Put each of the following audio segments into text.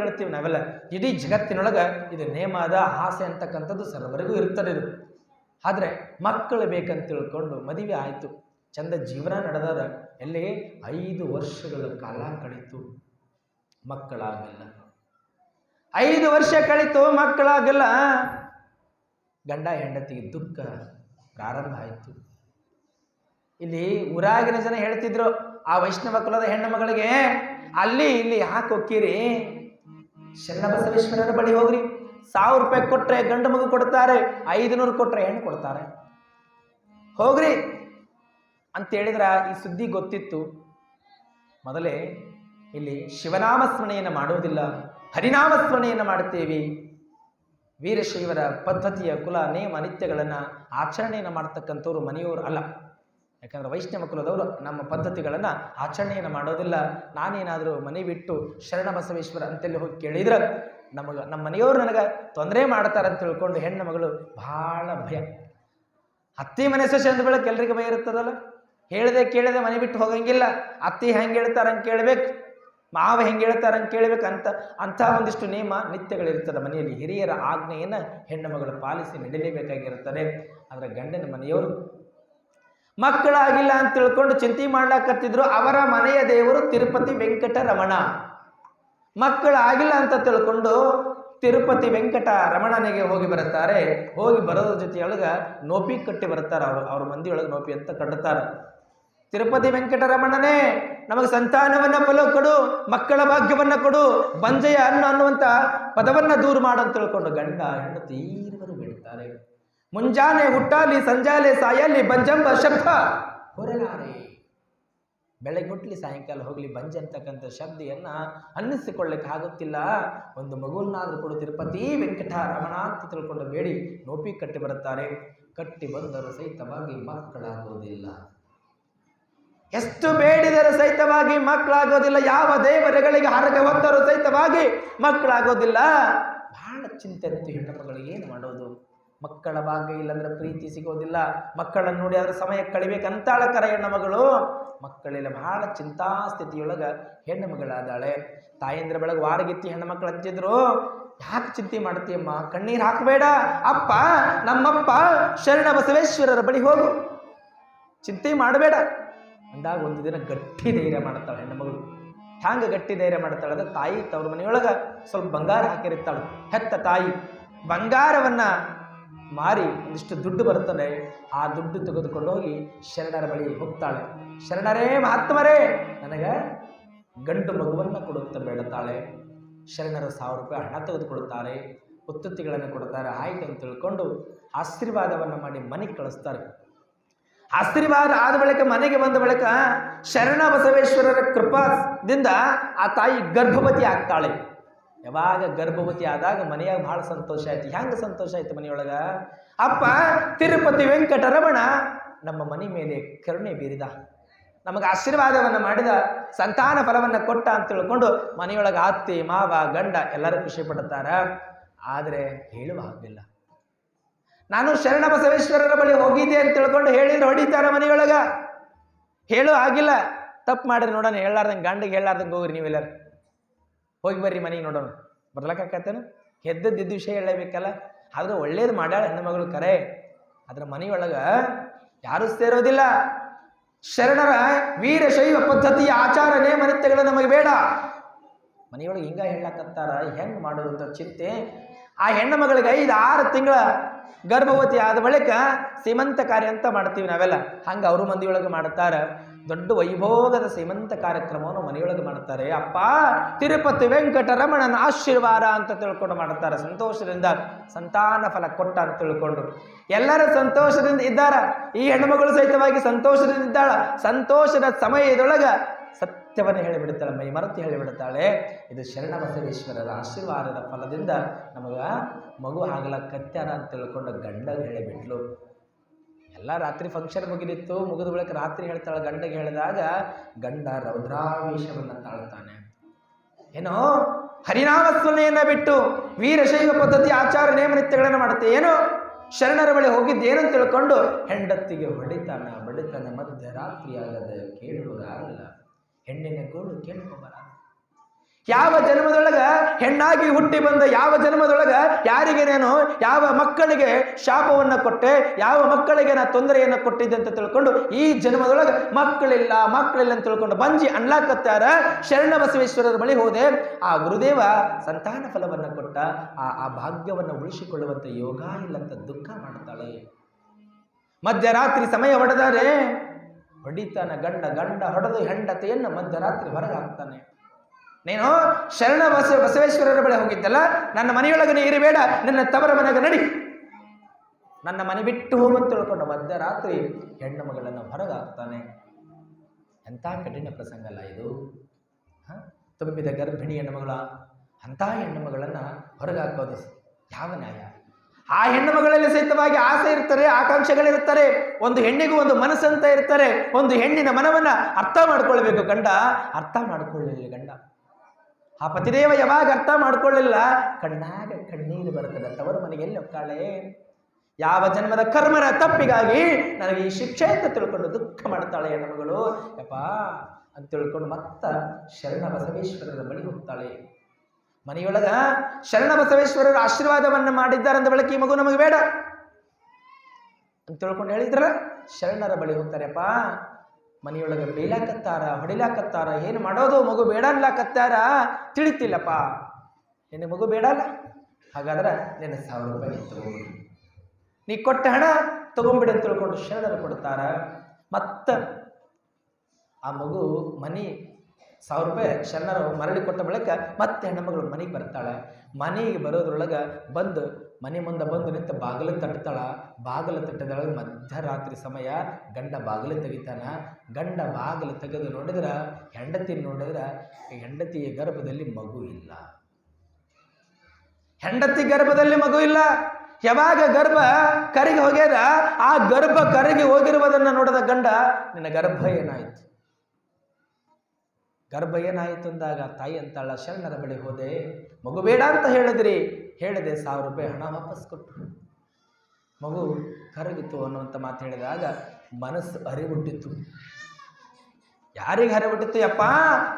ಹೇಳ್ತೀವಿ ನಾವೆಲ್ಲ. ಇಡೀ ಜಗತ್ತಿನೊಳಗೆ ಇದು ನೇಮ ಅದ, ಆಸೆ ಅಂತಕ್ಕಂಥದ್ದು ಸರ್ವರಿಗೂ ಇರ್ತದೆ ಇದು. ಆದರೆ ಮಕ್ಕಳು ಬೇಕಂತ ತಿಳ್ಕೊಂಡು ಮದುವೆ ಆಯಿತು, ಚಂದ ಜೀವನ ನಡೆದಾದ, ಎಲ್ಲಿ 5 ವರ್ಷಗಳ ಕಾಲ ಕಳೀತು, ಮಕ್ಕಳಾಗಲ್ಲ. 5 ವರ್ಷ ಕಳೀತು, ಮಕ್ಕಳಾಗಲ್ಲ. ಗಂಡ ಹೆಂಡತಿಗೆ ದುಃಖ ಪ್ರಾರಂಭ ಆಯಿತು. ಇಲ್ಲಿ ಊರಾಗಿನ ಜನ ಹೇಳ್ತಿದ್ರು, ಆ ವೈಷ್ಣವ ಕುಲದ ಹೆಣ್ಣು ಮಗಳಿಗೆ, ಅಲ್ಲಿ ಇಲ್ಲಿ ಯಾಕೆ ಹೋಗ್ತೀರಿ, ಶರಣಬಸವೇಶ್ವರರ ಬಳಿ ಹೋಗ್ರಿ, 1000 ರೂಪಾಯಿ ಕೊಟ್ರೆ ಗಂಡು ಮಗು ಕೊಡ್ತಾರೆ, 500 ಕೊಟ್ರೆ ಹೆಣ್ಣು ಕೊಡ್ತಾರೆ, ಹೋಗ್ರಿ ಅಂತ ಹೇಳಿದ್ರ ಈ ಸುದ್ದಿ ಗೊತ್ತಿತ್ತು. ಮೊದಲೇ ಇಲ್ಲಿ ಶಿವನಾಮ ಸ್ಮರಣೆಯನ್ನು ಮಾಡುವುದಿಲ್ಲ, ಹರಿನಾಮ ಸ್ಮರಣೆಯನ್ನು ಮಾಡುತ್ತೇವೆ. ವೀರಶೈವರ ಪದ್ಧತಿಯ ಕುಲ ನೇಮ ನಿತ್ಯಗಳನ್ನು ಆಚರಣೆಯನ್ನು ಮಾಡ್ತಕ್ಕಂಥವ್ರು ಮನೆಯವರು ಅಲ್ಲ. ಯಾಕಂದ್ರೆ ವೈಷ್ಣವ ಕುಲದವರು ನಮ್ಮ ಪದ್ಧತಿಗಳನ್ನು ಆಚರಣೆಯನ್ನು ಮಾಡೋದಿಲ್ಲ. ನಾನೇನಾದರೂ ಮನೆ ಬಿಟ್ಟು ಶರಣ ಬಸವೇಶ್ವರ ಅಂತೇಳಿ ಹೋಗಿ ಕೇಳಿದ್ರೆ ನಮ್ಮ ಮನೆಯವರು ನನಗೆ ತೊಂದರೆ ಮಾಡ್ತಾರೆ ಅಂತ ತಿಳ್ಕೊಂಡು ಹೆಣ್ಣು ಮಗಳು ಭಾಳ ಭಯ. ಅತ್ತಿ ಮನೆ ಸೊಸೆ ಅಂದ ಬೆಳಕ್ಕೆ ಎಲ್ರಿಗೂ ಭಯ ಇರ್ತದಲ್ಲ. ಹೇಳದೆ ಕೇಳದೆ ಮನೆ ಬಿಟ್ಟು ಹೋಗಂಗಿಲ್ಲ. ಅತ್ತಿ ಹೆಂಗೆ ಹೇಳ್ತಾರೆ ಹಂಗೆ ಕೇಳಬೇಕು, ಮಾವ ಹೆಂಗೆ ಹೇಳ್ತಾರೆ ಹಂಗೆ ಕೇಳಬೇಕು ಅಂಥ ಒಂದಿಷ್ಟು ನೇಮ ನಿತ್ಯಗಳಿರ್ತದೆ ಮನೆಯಲ್ಲಿ. ಹಿರಿಯರ ಆಜ್ಞೆಯನ್ನು ಹೆಣ್ಣು ಮಗಳು ಪಾಲಿಸಿ ನಡೀಲೇಬೇಕಾಗಿರುತ್ತದೆ. ಆದರೆ ಗಂಡನ ಮನೆಯವರು ಮಕ್ಕಳಾಗಿಲ್ಲ ಅಂತ ತಿಳ್ಕೊಂಡು ಚಿಂತೆ ಮಾಡ್ಲಾಕತ್ತಿದ್ರು. ಅವರ ಮನೆಯ ದೇವರು ತಿರುಪತಿ ವೆಂಕಟರಮಣ. ಮಕ್ಕಳಾಗಿಲ್ಲ ಅಂತ ತಿಳ್ಕೊಂಡು ತಿರುಪತಿ ವೆಂಕಟ ರಮಣನಿಗೆ ಹೋಗಿ ಬರುತ್ತಾರೆ. ಹೋಗಿ ಬರೋದ್ರ ಜೊತೆಯೊಳಗ ನೋಪಿ ಕಟ್ಟಿ ಬರ್ತಾರೆ. ಅವ್ರ ಮಂದಿಯೊಳಗೆ ನೋಪಿ ಅಂತ ಕಟ್ಟುತ್ತಾರೆ. ತಿರುಪತಿ ವೆಂಕಟರಮಣನೇ, ನಮಗೆ ಸಂತಾನವನ್ನ ಫಲ ಕೊಡು, ಮಕ್ಕಳ ಭಾಗ್ಯವನ್ನ ಕೊಡು, ಬಂಜೆಯ ಅನ್ನುವಂಥ ಪದವನ್ನ ದೂರ ಮಾಡು ಅಂತ ತಿಳ್ಕೊಂಡು ಗಂಡ ಹೆಂಡತಿ ತೀರ್ವರು ಬೀಳ್ತಾರೆ. ಮುಂಜಾನೆ ಹುಟ್ಟಾಲಿ ಸಂಜಾಲೆ ಸಾಯಲಿ ಬಂಜಂಬ ಶಬ್ದ ಹೊರಲಾರೆ. ಬೆಳಗ್ಗೆ ಹುಟ್ಟಲಿ ಸಾಯಂಕಾಲ ಹೋಗ್ಲಿ ಬಂಜೆ ಅಂತಕ್ಕಂಥ ಶಬ್ದೆಯನ್ನ ಅನ್ನಿಸಿಕೊಳ್ಳಕ್ಕೆ ಆಗುತ್ತಿಲ್ಲ. ಒಂದು ಮಗುವನ್ನಾದ್ರೂ ಕೊಡು ತಿರುಪತಿ ವೆಂಕಟ ರಮಣ ಅಂತ ತಿಳ್ಕೊಂಡು ಬೇಡಿ ನೋಪಿ ಕಟ್ಟಿ ಬರುತ್ತಾರೆ. ಕಟ್ಟಿ ಬಂದರೂ ಸಹಿತವಾಗಿ ಮಕ್ಕಳಾಗೋದಿಲ್ಲ. ಎಷ್ಟು ಬೇಡಿದರೂ ಸಹಿತವಾಗಿ ಮಕ್ಕಳಾಗೋದಿಲ್ಲ. ಯಾವ ದೇವರುಗಳಿಗೆ ಹರಕೆ ಹೊತ್ತರೂ ಸಹಿತವಾಗಿ ಮಕ್ಕಳಾಗೋದಿಲ್ಲ. ಬಹಳ ಚಿಂತೆ ಇತ್ತು ಹೆಣ್ಣು ಮಗಳಿಗೆ. ಏನು ಮಾಡೋದು, ಮಕ್ಕಳ ಭಾಗ್ಯ ಇಲ್ಲಾಂದ್ರೆ ಪ್ರೀತಿ ಸಿಗೋದಿಲ್ಲ. ಮಕ್ಕಳನ್ನು ನೋಡಿ ಅದರ ಸಮಯ ಕಳಿಬೇಕಂತಾಳಕರ ಹೆಣ್ಣು ಮಗಳು. ಮಕ್ಕಳೆಲ್ಲ ಬಹಳ ಚಿಂತಾಸ್ಥಿತಿಯೊಳಗೆ ಹೆಣ್ಣು ಮಗಳಾದಾಳೆ. ತಾಯಂದ್ರ ಬೆಳಗ್ಗೆ ವಾರಗಿತ್ತಿ ಹೆಣ್ಣು ಮಕ್ಕಳು ಅಂತಿದ್ರು, ಯಾಕೆ ಚಿಂತೆ ಮಾಡ್ತೀಯಮ್ಮ, ಕಣ್ಣೀರು ಹಾಕಬೇಡ, ಅಪ್ಪ ನಮ್ಮಪ್ಪ ಶರಣ ಬಸವೇಶ್ವರರ ಬಳಿ ಹೋಗು, ಚಿಂತೆ ಮಾಡಬೇಡ ಅಂದಾಗ ಒಂದು ದಿನ ಗಟ್ಟಿ ಧೈರ್ಯ ಮಾಡ್ತಾಳೆ ಹೆಣ್ಣು ಮಗಳು. ಹ್ಯಾಂಗೆ ಗಟ್ಟಿ ಧೈರ್ಯ ಮಾಡ್ತಾಳೆ ಅಂದ್ರೆ, ತಾಯಿ ತವ್ರ ಮನೆಯೊಳಗೆ ಸ್ವಲ್ಪ ಬಂಗಾರ ಹಾಕಿರುತ್ತಾಳೆ. ಹೆತ್ತ ತಾಯಿ ಬಂಗಾರವನ್ನ ಮಾರಿ ಒಂದಿಷ್ಟು ದುಡ್ಡು ಬರ್ತದೆ. ಆ ದುಡ್ಡು ತೆಗೆದುಕೊಂಡು ಹೋಗಿ ಶರಣರ ಬಳಿ ಹೋಗ್ತಾಳೆ. ಶರಣರೇ ಮಹಾತ್ಮರೇ, ನನಗೆ ಗಂಡು ಮಗುವನ್ನು ಕೊಡುತ್ತ ಬೇಡುತ್ತಾಳೆ. ಶರಣರು 1000 ರೂಪಾಯಿ ಹಣ ತೆಗೆದುಕೊಡುತ್ತಾರೆ, ಉತ್ತುತ್ತಿಗಳನ್ನು ಕೊಡುತ್ತಾರೆ. ಆಯ್ತು ಅಂತ ತಿಳ್ಕೊಂಡು ಆಶೀರ್ವಾದವನ್ನು ಮಾಡಿ ಮನೆಗೆ ಕಳಿಸ್ತಾರೆ. ಆಶೀರ್ವಾದ ಆದ ಬಳಿಕ ಮನೆಗೆ ಬಂದ ಬಳಿಕ ಶರಣ ಬಸವೇಶ್ವರರ ಕೃಪಾದಿಂದ ಆ ತಾಯಿ ಗರ್ಭವತಿ ಆಗ್ತಾಳೆ. ಯಾವಾಗ ಗರ್ಭವತಿ ಆದಾಗ ಮನೆಯಾಗ ಬಹಳ ಸಂತೋಷ ಆಯ್ತು. ಹೆಂಗೆ ಸಂತೋಷ ಆಯ್ತು ಮನೆಯೊಳಗ, ಅಪ್ಪ ತಿರುಪತಿ ವೆಂಕಟರಮಣ ನಮ್ಮ ಮನೆ ಮೇಲೆ ಕರುಣೆ ಬೀರಿದ, ನಮಗೆ ಆಶೀರ್ವಾದವನ್ನು ಮಾಡಿದ, ಸಂತಾನ ಫಲವನ್ನು ಕೊಟ್ಟ ಅಂತ ತಿಳ್ಕೊಂಡು ಮನೆಯೊಳಗೆ ಅತ್ತಿ ಮಾವ ಗಂಡ ಎಲ್ಲರೂ ಖುಷಿ ಪಡುತ್ತಾರ. ಆದರೆ ಹೇಳುವ ಹಾಗಿಲ್ಲ. ನಾನು ಶರಣ ಬಸವೇಶ್ವರರ ಬಳಿ ಹೋಗಿದ್ದೆ ಅಂತ ತಿಳ್ಕೊಂಡು ಹೇಳಿದ್ರೆ ಹೊಡಿತಾರ ಮನೆಯೊಳಗ. ಹೇಳು ಆಗಿಲ್ಲ, ತಪ್ಪು ಮಾಡಿದ್ರೆ ನೋಡೋಣ, ಹೇಳಾರ್ದಂಗೆ ಗಂಡಿಗೆ ಹೇಳಾರ್ದಂಗೆ ಹೋಗ್ರಿ ನೀವೆಲ್ಲರೂ, ಹೋಗಿ ಬರ್ರಿ ಮನೆಗೆ ನೋಡೋಣ. ಬರ್ಲಕ್ಕಾಕತ್ತೇನು, ಎದ್ದದ್ದಿದ್ದು ವಿಷಯ ಹೇಳಬೇಕಲ್ಲ. ಆದ್ರೆ ಒಳ್ಳೇದು ಮಾಡ್ಯಾಳ ಹೆಣ್ಣು ಮಗಳು ಕರೆ. ಅದ್ರ ಮನೆಯೊಳಗ ಯಾರು ಸೇರೋದಿಲ್ಲ. ಶರಣರ ವೀರಶೈವ ಪದ್ಧತಿಯ ಆಚಾರ ನೇಮ ನಿತ್ಯಗಳು ನಮಗೆ ಬೇಡ. ಮನೆಯೊಳಗೆ ಹಿಂಗ ಹೇಳಕತ್ತಾರ, ಹೆಂಗ್ ಮಾಡೋದು ಅಂತ ಚಿಂತೆ. ಆ ಹೆಣ್ಣು ಮಗಳಿಗೆ 5-6 ತಿಂಗಳ ಗರ್ಭವತಿ ಆದ ಬಳಿಕ ಸೀಮಂತ ಕಾರ್ಯ ಅಂತ ಮಾಡ್ತೀವಿ ನಾವೆಲ್ಲ, ಹಂಗೆ ಅವರು ಮಂದಿಯೊಳಗೆ ಮಾಡ್ತಾರ. ದೊಡ್ಡ ವೈಭೋಗದ ಸೀಮಂತ ಕಾರ್ಯಕ್ರಮವನ್ನು ಮನೆಯೊಳಗೆ ಮಾಡ್ತಾರೆ. ಅಪ್ಪ ತಿರುಪತಿ ವೆಂಕಟರಮಣನ ಆಶೀರ್ವಾದ ಅಂತ ತಿಳ್ಕೊಂಡು ಮಾಡ್ತಾರೆ. ಸಂತೋಷದಿಂದ ಸಂತಾನ ಫಲ ಕೊಟ್ಟ ಅಂತ ತಿಳ್ಕೊಂಡು ಎಲ್ಲರ ಸಂತೋಷದಿಂದ ಇದ್ದಾರ. ಈ ಹೆಣ್ಣುಮಗಳು ಸಹಿತವಾಗಿ ಸಂತೋಷದಿಂದ ಇದ್ದಾಳ. ಸಂತೋಷದ ಸಮಯದೊಳಗ ಸತ್ಯವನ್ನು ಹೇಳಿಬಿಡುತ್ತಾಳೆ, ಮೈ ಮರೆತು ಹೇಳಿಬಿಡುತ್ತಾಳೆ. ಇದು ಶರಣ ಬಸವೇಶ್ವರರ ಆಶೀರ್ವಾದದ ಫಲದಿಂದ ನಮಗ ಮಗು ಆಗ್ಲಕತ್ಯಾರ ಅಂತ ತಿಳ್ಕೊಂಡು ಗಂಡಗೆ ಹೇಳಿಬಿಟ್ಲು. ಎಲ್ಲ ರಾತ್ರಿ ಫಂಕ್ಷನ್ ಮುಗಿದಿತ್ತು. ಮುಗಿದ ಬಳಿಕ ರಾತ್ರಿ ಹೇಳ್ತಾಳೆ. ಗಂಡಗೆ ಹೇಳಿದಾಗ ಗಂಡ ರೌದ್ರಾವೇಶವನ್ನು ತಾಳ್ತಾನೆ. ಏನೋ ಹರಿನಾಮ ಸ್ಮರಣೆಯನ್ನ ಬಿಟ್ಟು ವೀರಶೈವ ಪದ್ಧತಿ ಆಚಾರ ನೇಮ ನಿತ್ಯಗಳನ್ನು ಮಾಡುತ್ತೆ, ಏನೋ ಶರಣರ ಬಳಿ ಹೋಗಿದ್ದೇನಂತ ತಿಳ್ಕೊಂಡು ಹೆಂಡತ್ತಿಗೆ ಬಡಿತಾನೆ. ಮಧ್ಯರಾತ್ರಿ ಆಗದೆ ಕೇಳುವುದಾಗಲ್ಲ, ಹೆಣ್ಣಿನ ಗೋಳು ಕೇಳುವವರ. ಯಾವ ಜನ್ಮದೊಳಗ ಹೆಣ್ಣಾಗಿ ಹುಟ್ಟಿ ಬಂದ ಯಾವ ಜನ್ಮದೊಳಗ ಯಾರಿಗೆ ನಾನು ಯಾವ ಮಕ್ಕಳಿಗೆ ಶಾಪವನ್ನು ಕೊಟ್ಟೆ, ಯಾವ ಮಕ್ಕಳಿಗೆ ನಾ ತೊಂದರೆಯನ್ನು ಕೊಟ್ಟಿದ್ದೆ ಅಂತ ತಿಳ್ಕೊಂಡು ಈ ಜನ್ಮದೊಳಗ ಮಕ್ಕಳಿಲ್ಲ ಅಂತ ತಿಳ್ಕೊಂಡು ಬಂಜಿ ಅನ್ಲಾಕತ್ತಾರ. ಶರಣ ಬಸವೇಶ್ವರರ ಬಳಿ ಹೋದೆ. ಆ ಗುರುದೇವ ಸಂತಾನ ಫಲವನ್ನು ಕೊಟ್ಟ. ಆ ಭಾಗ್ಯವನ್ನು ಉಳಿಸಿಕೊಳ್ಳುವಂತ ಯೋಗ ಇಲ್ಲಂತ ದುಃಖ ಮಾಡ್ತಾಳೆ. ಮಧ್ಯರಾತ್ರಿ ಸಮಯ ಹೊಡೆದರೆ ಹೊಡಿತಾನ ಗಂಡ ಹೊಡೆದು ಹೆಂಡತಿಯನ್ನು ಮಧ್ಯರಾತ್ರಿ ಹೊರಗೆ ಹಾಕ್ತಾನೆ. ನೀನು ಶರಣ ಬಸವೇಶ್ವರರ ಬಳಿ ಹೋಗಿದ್ದಲ್ಲ, ನನ್ನ ಮನೆಯೊಳಗನೆ ಇರಬೇಡ, ನನ್ನ ತವರ ಮನೆಗೆ ನಡಿ, ನನ್ನ ಮನೆ ಬಿಟ್ಟು ಹೋಗಂತ ತಿಳ್ಕೊಂಡು ಮಧ್ಯರಾತ್ರಿ ಹೆಣ್ಣು ಮಗಳನ್ನು ಹೊರಗಾಗ್ತಾನೆ. ಎಂಥ ಕಠಿಣ ಪ್ರಸಂಗ ಅಲ್ಲ ಇದು. ತುಂಬಿದ ಗರ್ಭಿಣಿ ಹೆಣ್ಣು ಮಗಳ ಅಂಥ ಹೆಣ್ಣು ಮಗಳನ್ನು ಹೊರಗಾಕೋದು ಯಾವ ನ್ಯಾಯ? ಆ ಹೆಣ್ಣು ಮಗಳಲ್ಲಿ ಸಹಿತವಾಗಿ ಆಸೆ ಇರ್ತಾರೆ, ಆಕಾಂಕ್ಷೆಗಳಿರ್ತಾರೆ. ಒಂದು ಹೆಣ್ಣಿಗೂ ಒಂದು ಮನಸ್ಸಂತ ಇರ್ತಾರೆ. ಒಂದು ಹೆಣ್ಣಿನ ಮನವನ್ನ ಅರ್ಥ ಮಾಡ್ಕೊಳ್ಬೇಕು ಗಂಡ. ಅರ್ಥ ಮಾಡ್ಕೊಳ್ಳಿಲ್ಲ ಗಂಡ. ಆ ಪತಿದೇವ ಯಾವಾಗ ಅರ್ಥ ಮಾಡ್ಕೊಳ್ಳಿಲ್ಲ, ಕಣ್ಣಾಗ ಕಣ್ಣೀರು ಬರ್ತದೆ. ತವರು ಮನೆಗೆ ಎಲ್ಲಿ ಹೋಗ್ತಾಳೆ? ಯಾವ ಜನ್ಮದ ಕರ್ಮರ ತಪ್ಪಿಗಾಗಿ ನನಗೆ ಈ ಶಿಕ್ಷೆ ಅಂತ ತಿಳ್ಕೊಂಡು ದುಃಖ ಮಾಡ್ತಾಳೆ ಹೆಣ್ಣುಮಗಳು. ಯಪ್ಪ ಅಂತ ತಿಳ್ಕೊಂಡು ಮತ್ತ ಶರಣ ಬಸವೇಶ್ವರರ ಬಳಿ ಹೋಗ್ತಾಳೆ. ಮನೆಯೊಳಗ ಶರಣ ಬಸವೇಶ್ವರರ ಆಶೀರ್ವಾದವನ್ನು ಮಾಡಿದ್ದಾರೆ ಅಂದ ಬಳಿಕ ಈ ಮಗು ನಮಗೆ ಬೇಡ ಅಂತ ತಿಳ್ಕೊಂಡು ಹೇಳಿದ್ರ ಶರಣರ ಬಳಿ ಹೋಗ್ತಾರೆಪ್ಪ. ಮನೆಯೊಳಗೆ ಬೈಲಾಕತ್ತಾರ, ಹೊಡಿಲಾಕತ್ತಾರ, ಏನು ಮಾಡೋದು? ಮಗು ಬೇಡ ಅನ್ಲಾಕತ್ತಾರ, ತಿಳಿತಿಲ್ಲಪ್ಪ. ನಿನ್ನ ಮಗು ಬೇಡಲ್ಲ, ಹಾಗಾದ್ರೆ ನಿನ್ನ 1000 ರೂಪಾಯಿ ತಗೊಂಡು ನೀ ಕೊಟ್ಟ ಹಣ ತಗೊಂಬಿಡಿ ಅಂತ ತಿಳ್ಕೊಂಡು ಶರಣರು ಕೊಡ್ತಾರ. ಮತ್ತ ಆ ಮಗು ಮನೆ 1000 ರೂಪಾಯಿ ಶರಣರು ಮರಳಿ ಕೊಟ್ಟ ಬಳಿಕ ಮತ್ತೆ ಹೆಣ್ಣುಮಗಳು ಮನೆಗೆ ಬರ್ತಾಳೆ. ಮನೆಗೆ ಬರೋದ್ರೊಳಗೆ ಬಂದು ಮನೆ ಮುಂದೆ ಬಂದು ನಿಂತು ಬಾಗಿಲು ತಟ್ತಾಳ. ಬಾಗಿಲು ತಟ್ಟದೊಳಗೆ ಮಧ್ಯರಾತ್ರಿ ಸಮಯ ಗಂಡ ಬಾಗಿಲು ತೆಗಿತಾನ. ಗಂಡ ಬಾಗಿಲು ತೆಗೆದು ನೋಡಿದ್ರೆ ಹೆಂಡತಿ ನೋಡಿದ್ರೆ ಹೆಂಡತಿಯ ಗರ್ಭದಲ್ಲಿ ಮಗು ಇಲ್ಲ. ಹೆಂಡತಿ ಗರ್ಭದಲ್ಲಿ ಮಗು ಇಲ್ಲ. ಯಾವಾಗ ಗರ್ಭ ಕರಗಿ ಹೋಗ್ಯದ, ಆ ಗರ್ಭ ಕರಗಿ ಹೋಗಿರುವುದನ್ನು ನೋಡಿದ ಗಂಡ, ನಿನ್ನ ಗರ್ಭ ಏನಾಯಿತು? ಗರ್ಭ ಏನಾಯಿತು ಅಂದಾಗ ತಾಯಿ ಅಂತಾಳ, ಶರಣರ ಬಳಿ ಹೋದೆ, ಮಗು ಬೇಡ ಅಂತ ಹೇಳಿದೆ, 1000 ರೂಪಾಯಿ ಹಣ ವಾಪಸ್ ಕೊಟ್ಟರು. ಮಗು ಕರಗಿತು ಅನ್ನುವಂಥ ಮಾತು ಹೇಳಿದಾಗ ಮನಸ್ಸು ಅರಿವುಟ್ಟಿತ್ತು. ಯಾರಿಗೆ ಅರಿವುಟ್ಟಿತ್ತು? ಯಪ್ಪ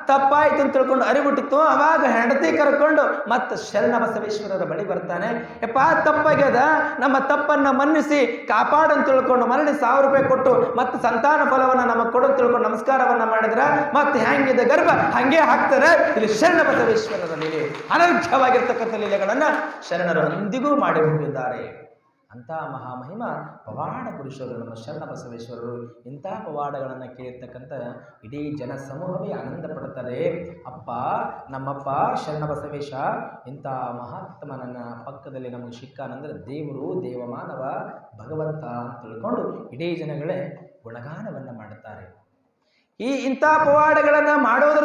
ತಪ್ಪಾಯ್ತು ಅಂತ ತಿಳ್ಕೊಂಡು ಅರಿವುಟ್ಟಿತ್ತು. ಅವಾಗ ಹೆಂಡತಿ ಕರ್ಕೊಂಡು ಮತ್ತೆ ಶರಣ ಬಸವೇಶ್ವರರ ಬಳಿ ಬರ್ತಾನೆ. ಯಪ್ಪ ತಪ್ಪಾಗ್ಯದ, ನಮ್ಮ ತಪ್ಪನ್ನ ಮನ್ನಿಸಿ ಕಾಪಾಡಂತ ತಿಳ್ಕೊಂಡು ಮರಳಿ 1000 ರೂಪಾಯಿ ಕೊಟ್ಟು ಮತ್ತೆ ಸಂತಾನ ಫಲವನ್ನ ನಮಗೆ ಕೊಡು ತಿಳ್ಕೊಂಡು ನಮಸ್ಕಾರವನ್ನ ಮಾಡಿದ್ರ ಮತ್ತೆ ಹೆಂಗಿದೆ ಗರ್ಭ ಹಂಗೆ ಹಾಕ್ತಾರೆ. ಇಲ್ಲಿ ಶರಣ ಬಸವೇಶ್ವರರ ಲೀಲೆ, ಅನರ್ಘವಾಗಿರ್ತಕ್ಕಂಥ ಲೀಲೆಗಳನ್ನ ಶರಣರು ಅಂದಿಗೂ ಮಾಡಿ ಹೋಗಿದ್ದಾರೆ. ಅಂಥ ಮಹಾಮಹಿಮ ಪವಾಡ ಪುರುಷರು ನಮ್ಮ ಶರಣ ಬಸವೇಶ್ವರರು. ಇಂಥ ಪವಾಡಗಳನ್ನು ಕೇಳಿರ್ತಕ್ಕಂಥ ಇಡೀ ಜನ ಸಮೂಹವೇ ಆನಂದ ಪಡ್ತಾರೆ. ಅಪ್ಪ, ನಮ್ಮಪ್ಪ ಶರಣ ಬಸವೇಶ ಇಂಥ ಮಹಾತ್ಮನನ್ನ ಪಕ್ಕದಲ್ಲಿ ನಮಗೆ ಸಿಕ್ಕಾನಂದ್ರೆ ದೇವರು, ದೇವಮಾನವ, ಭಗವಂತ ಅಂತ ತಿಳ್ಕೊಂಡು ಇಡೀ ಜನಗಳೇ ಗುಣಗಾನವನ್ನು ಮಾಡುತ್ತಾರೆ. ಇಂಥ ಪವಾಡಗಳನ್ನು ಮಾಡೋದ್ರ